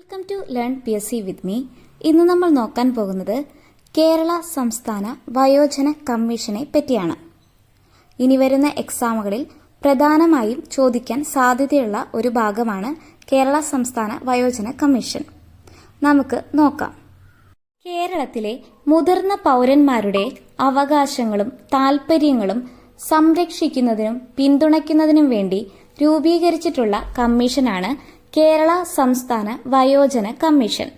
Welcome to learn PSC with me. ഇന്ന് നമ്മൾ നോക്കാൻ പോകുന്നത് കേരള സംസ്ഥാന വയോജന കമ്മീഷനെ പറ്റിയാണ്. ഇനി വരുന്ന എക്സാമുകളിൽ പ്രധാനമായും ചോദിക്കാൻ സാധ്യതയുള്ള ഒരു ഭാഗമാണ് കേരള സംസ്ഥാന വയോജന കമ്മീഷൻ. നമുക്ക് നോക്കാം. കേരളത്തിലെ മുതിർന്ന പൗരന്മാരുടെ അവകാശങ്ങളും താൽപ്പര്യങ്ങളും സംരക്ഷിക്കുന്നതിനും പിന്തുണയ്ക്കുന്നതിനും വേണ്ടി രൂപീകരിച്ചിട്ടുള്ള കമ്മീഷനാണ് കേരള സംസ്ഥാന വയോജന commission.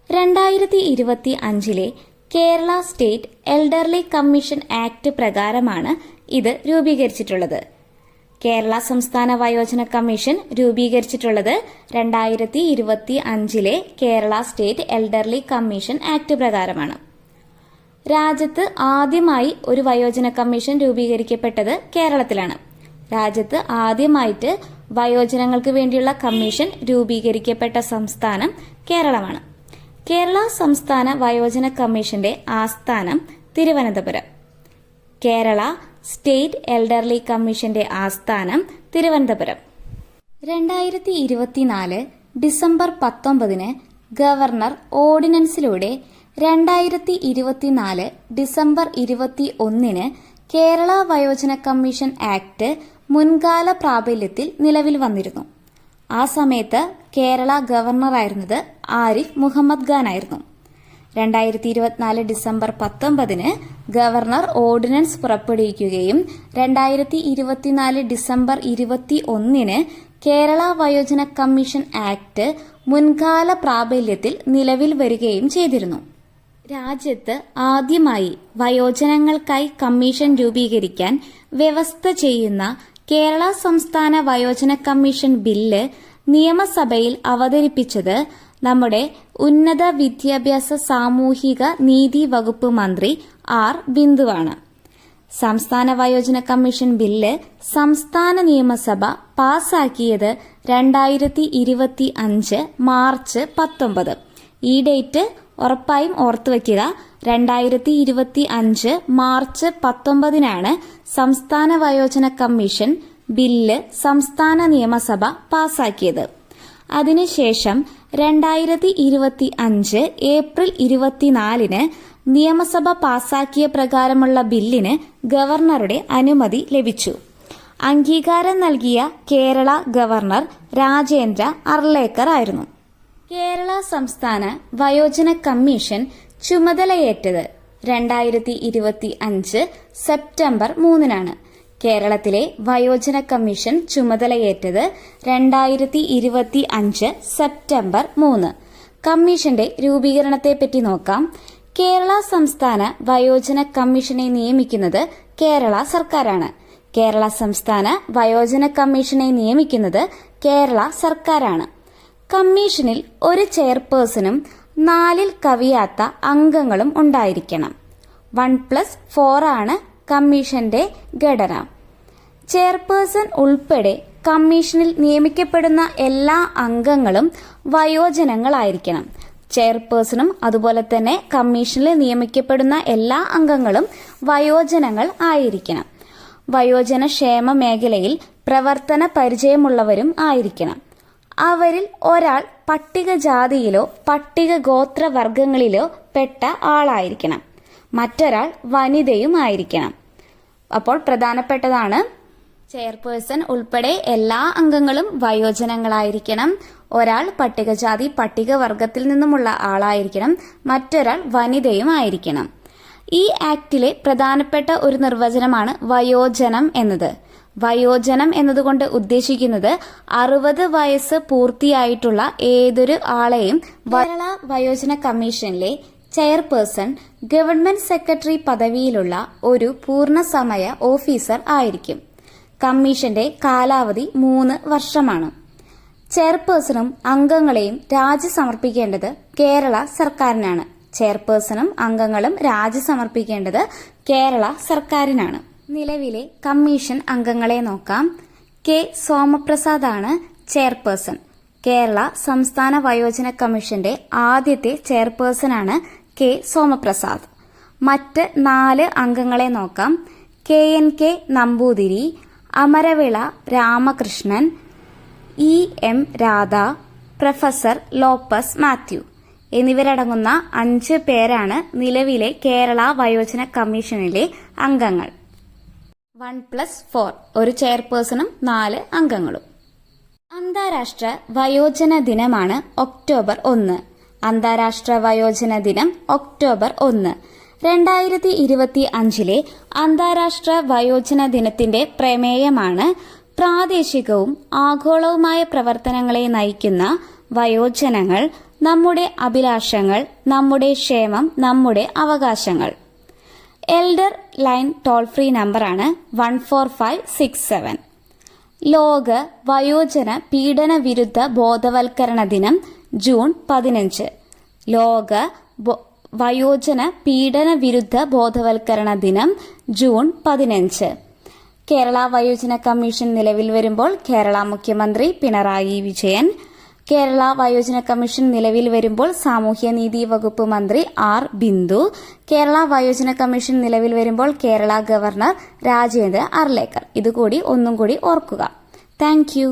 2025 Kerala state elderly commission act പ്രകാരമാണ് ഇത് രൂപീകരിച്ചിട്ടുള്ളത്. കേരള സംസ്ഥാന വയോജന കമ്മീഷൻ രൂപീകരിച്ചിട്ടുള്ളത് 2025 Kerala state elderly commission act പ്രകാരമാണ്. രാജ്യത്ത് ആദ്യമായി ഒരു വയോജന കമ്മീഷൻ രൂപീകരിക്കപ്പെട്ടത് കേരളത്തിലാണ്. രാജ്യത്ത് ആദ്യമായിട്ട് വയോജനങ്ങൾക്ക് വേണ്ടിയുള്ള കമ്മീഷൻ രൂപീകരിക്കപ്പെട്ട സംസ്ഥാനം കേരളമാണ്. കേരള സംസ്ഥാന വയോജന കമ്മീഷന്റെ ആസ്ഥാനം തിരുവനന്തപുരം. കേരള സ്റ്റേറ്റ് എൽഡർലി കമ്മീഷന്റെ ആസ്ഥാനം തിരുവനന്തപുരം. 2024 ഡിസംബർ 19 ഗവർണർ ഓർഡിനൻസിലൂടെ 2024 ഡിസംബർ 21 കേരള വയോജന കമ്മീഷൻ ആക്ട് മുൻകാല പ്രാബല്യത്തിൽ നിലവിൽ വന്നിരുന്നു. ആ സമയത്ത് കേരള ഗവർണറായിരുന്നത് ആരിഫ് മുഹമ്മദ് ഖാൻ ആയിരുന്നു. 2024 ഡിസംബർ 19 ഗവർണർ ഓർഡിനൻസ് പുറപ്പെടുവിക്കുകയും 2024 ഡിസംബർ 21 കേരള വയോജന കമ്മീഷൻ ആക്ട് മുൻകാല പ്രാബല്യത്തിൽ നിലവിൽ വരികയും ചെയ്തിരുന്നു. രാജ്യത്ത് ആദ്യമായി വയോജനങ്ങൾക്കായി കമ്മീഷൻ രൂപീകരിക്കാൻ വ്യവസ്ഥ ചെയ്യുന്ന കേരള സംസ്ഥാന വയോജന കമ്മീഷൻ ബില്ല് നിയമസഭയിൽ അവതരിപ്പിച്ചത് നമ്മുടെ ഉന്നത വിദ്യാഭ്യാസ സാമൂഹിക നീതി വകുപ്പ് മന്ത്രി ആർ ബിന്ദുവാണ്. സംസ്ഥാന വയോജന കമ്മീഷൻ ബില്ല് സംസ്ഥാന നിയമസഭ പാസാക്കിയത് 2025 മാർച്ച് 19. ഈ ഡേറ്റ് ഉറപ്പായും ഓർത്തുവയ്ക്കുക. 2025 മാർച്ച് 19 സംസ്ഥാന വയോജന കമ്മീഷൻ ബില്ല് സംസ്ഥാന നിയമസഭ പാസാക്കിയത്. അതിനുശേഷം 2025 ഏപ്രിൽ 24 നിയമസഭ പാസാക്കിയ പ്രകാരമുള്ള ബില്ലിന് ഗവർണറുടെ അനുമതി ലഭിച്ചു. അംഗീകാരം നൽകിയ കേരള ഗവർണർ രാജേന്ദ്ര അർലേക്കർ ആയിരുന്നു. കേരള സംസ്ഥാന വയോജന കമ്മീഷൻ ചുമതലയേറ്റത് 2025 സെപ്റ്റംബർ 3 കേരളത്തിലെ വയോജന കമ്മീഷൻ ചുമതലയേറ്റത് 2025 സെപ്റ്റംബർ 3. കമ്മീഷന്റെ രൂപീകരണത്തെപ്പറ്റി നോക്കാം. കേരള സംസ്ഥാന വയോജന കമ്മീഷനെ നിയമിക്കുന്നത് കേരള സർക്കാരാണ്. കേരള സംസ്ഥാന വയോജന കമ്മീഷനെ നിയമിക്കുന്നത് കേരള സർക്കാരാണ്. കമ്മീഷനിൽ ഒരു ചെയർപേഴ്സണും 4 കവിയാത്ത അംഗങ്ങളും ഉണ്ടായിരിക്കണം. 1+4 ആണ് കമ്മീഷന്റെ ഘടന. ചെയർപേഴ്സൺ ഉൾപ്പെടെ കമ്മീഷനിൽ നിയമിക്കപ്പെടുന്ന എല്ലാ അംഗങ്ങളും വയോജനങ്ങളായിരിക്കണം. ചെയർപേഴ്സണും അതുപോലെ തന്നെ കമ്മീഷനിൽ നിയമിക്കപ്പെടുന്ന എല്ലാ അംഗങ്ങളും വയോജനങ്ങൾ ആയിരിക്കണം. വയോജന ക്ഷേമ മേഖലയിൽ പ്രവർത്തന പരിചയമുള്ളവരും ആയിരിക്കണം. അവരിൽ ഒരാൾ പട്ടികജാതിയിലോ പട്ടിക ഗോത്രവർഗങ്ങളിലോ പെട്ട ആളായിരിക്കണം. മറ്റൊരാൾ വനിതയും ആയിരിക്കണം. അപ്പോൾ പ്രധാനപ്പെട്ടതാണ്, ചെയർപേഴ്സൺ ഉൾപ്പെടെ എല്ലാ അംഗങ്ങളും വയോജനങ്ങളായിരിക്കണം. ഒരാൾ പട്ടികജാതി പട്ടികവർഗത്തിൽ നിന്നുമുള്ള ആളായിരിക്കണം. മറ്റൊരാൾ വനിതയും ആയിരിക്കണം. ഈ ആക്ടിലെ പ്രധാനപ്പെട്ട ഒരു നിർവചനമാണ് വയോജനം എന്നത്. വയോജനം എന്നതുകൊണ്ട് ഉദ്ദേശിക്കുന്നത് 60 വയസ്സ് പൂർത്തിയായിട്ടുള്ള ഏതൊരു ആളെയും. കേരള വയോജന കമ്മീഷനിലെ ചെയർപേഴ്സൺ ഗവൺമെന്റ് സെക്രട്ടറി പദവിയിലുള്ള ഒരു പൂർണ്ണസമയ ഓഫീസർ ആയിരിക്കും. കമ്മീഷന്റെ കാലാവധി 3 വർഷമാണ്. ചെയർപേഴ്സണും അംഗങ്ങളെയും രാജി സമർപ്പിക്കേണ്ടത് കേരള സർക്കാരിനാണ്. ചെയർപേഴ്സണും അംഗങ്ങളും രാജി സമർപ്പിക്കേണ്ടത് കേരള സർക്കാരിനാണ്. നിലവിലെ കമ്മീഷൻ അംഗങ്ങളെ നോക്കാം. കെ സോമപ്രസാദ് ആണ് ചെയർപേഴ്സൺ. കേരള സംസ്ഥാന വയോജന കമ്മീഷന്റെ ആദ്യത്തെ ചെയർപേഴ്സണാണ് കെ സോമപ്രസാദ്. മറ്റ് 4 അംഗങ്ങളെ നോക്കാം. KNK Namboothiri, Amaravila Ramakrishnan, EM Radha, professor Lopez Mathew എന്നിവരടങ്ങുന്ന 5 പേരാണ് നിലവിലെ കേരള വയോജന കമ്മീഷനിലെ അംഗങ്ങൾ. 1+4 ഒരു ചെയർപേഴ്സണും 4 അംഗങ്ങളും. അന്താരാഷ്ട്ര വയോജന ദിനമാണ് ഒക്ടോബർ 1. അന്താരാഷ്ട്ര വയോജന ദിനം ഒക്ടോബർ 1. 2025 അന്താരാഷ്ട്ര വയോജന ദിനത്തിന്റെ പ്രമേയമാണ് പ്രാദേശികവും ആഗോളവുമായ പ്രവർത്തനങ്ങളെ നയിക്കുന്ന വയോജനങ്ങൾ, നമ്മുടെ അഭിലാഷങ്ങൾ, നമ്മുടെ ക്ഷേമം, നമ്മുടെ അവകാശങ്ങൾ. എൽഡർ ലൈൻ ടോൾ ഫ്രീ നമ്പറാണ് 14567. ലോക വയോജന പീഡന വിരുദ്ധ ബോധവൽക്കരണ ദിനം ജൂൺ 15. ലോക വയോജന പീഡന വിരുദ്ധ ബോധവൽക്കരണ ദിനം ജൂൺ 15. കേരള വയോജന കമ്മീഷൻ നിലവിൽ വരുമ്പോൾ കേരള മുഖ്യമന്ത്രി പിണറായി വിജയൻ. കേരള വയോജന കമ്മീഷൻ നിലവിൽ വരുമ്പോൾ സാമൂഹ്യനീതി വകുപ്പ് മന്ത്രി ആർ ബിന്ദു. കേരള വയോജന കമ്മീഷൻ നിലവിൽ വരുമ്പോൾ കേരള ഗവർണർ രാജേന്ദ്ര അർലേക്കർ. ഇതുകൂടി ഒന്നും കൂടി ഓർക്കുക. Thank you.